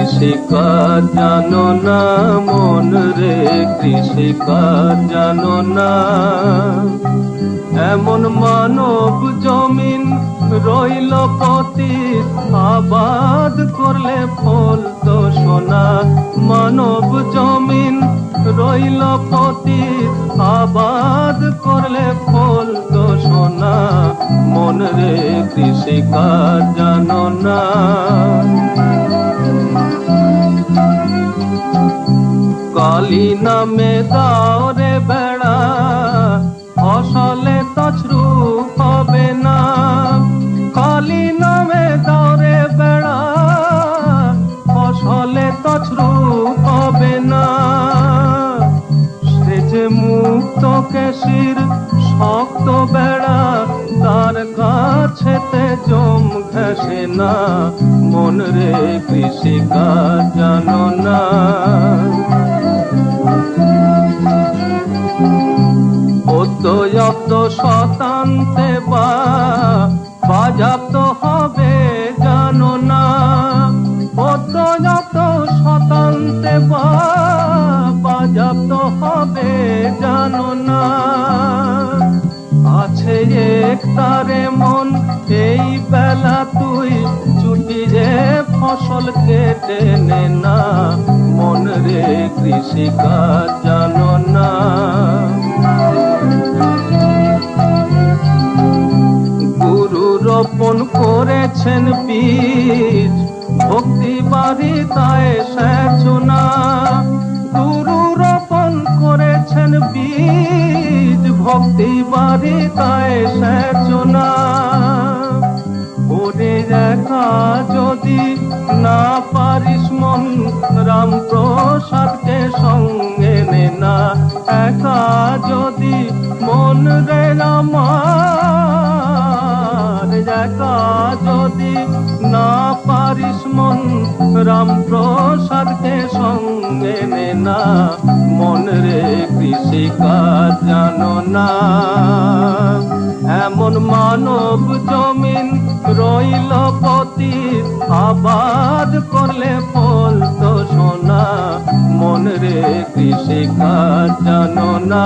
কৃষিকাজ জানো না মন রে, কৃষিকাজ জানো না। এমন মানব জমিন রইল পতিত, আবাদ করলে ফল তো সোনা। মানব জমিন রইল পতিত, আবাদ করলে ফল তো সোনা। মন রে কৃষিকাজ জানো না। কালী নামে দাও রে বেড়া, ফসলে তছরু হবে না। কালী নামে দাও রে বেড়া, ফসলে তছরু হবে না। সে যে মুক্ত কেশির শক্ত বেড়া, তার কাছেতে জম ঘেঁষে না। মন রে কৃষিকাজ জানো না। অদ্যয়াপ্ত শতান্তে বা বাজাপ্ত হবে জানো না। অদ্যয়াপ্ত শতান্তে বা বাজাপ্ত হবে জানো না। আছে এক তারে মন এই বেলা তুই ছুটি রে ফসল কেটে নে না। মন রে কৃষিকাজ জানো না। গুরু রোপণ করেছেন বীজ, ভক্তি বাড়ি তাই সেচনা। গুরু রোপণ করেছেন বীজ, ভক্তি বাড়ি তাই সেচনা। ওরে একা যদি না পারিস মন, রাম প্রসাদকে সঙ্গে নে না। একা যদি মন রে আমার, একা যদি না পারিস মন, রাম প্রসাদকে সঙ্গে নে না। মন রে কৃষিকাজ জানো না। এমন মানব জমিন রইল পতিত, আবাদ করলে ফল তো সোনা। মন রে কৃষিকাজ জানো না।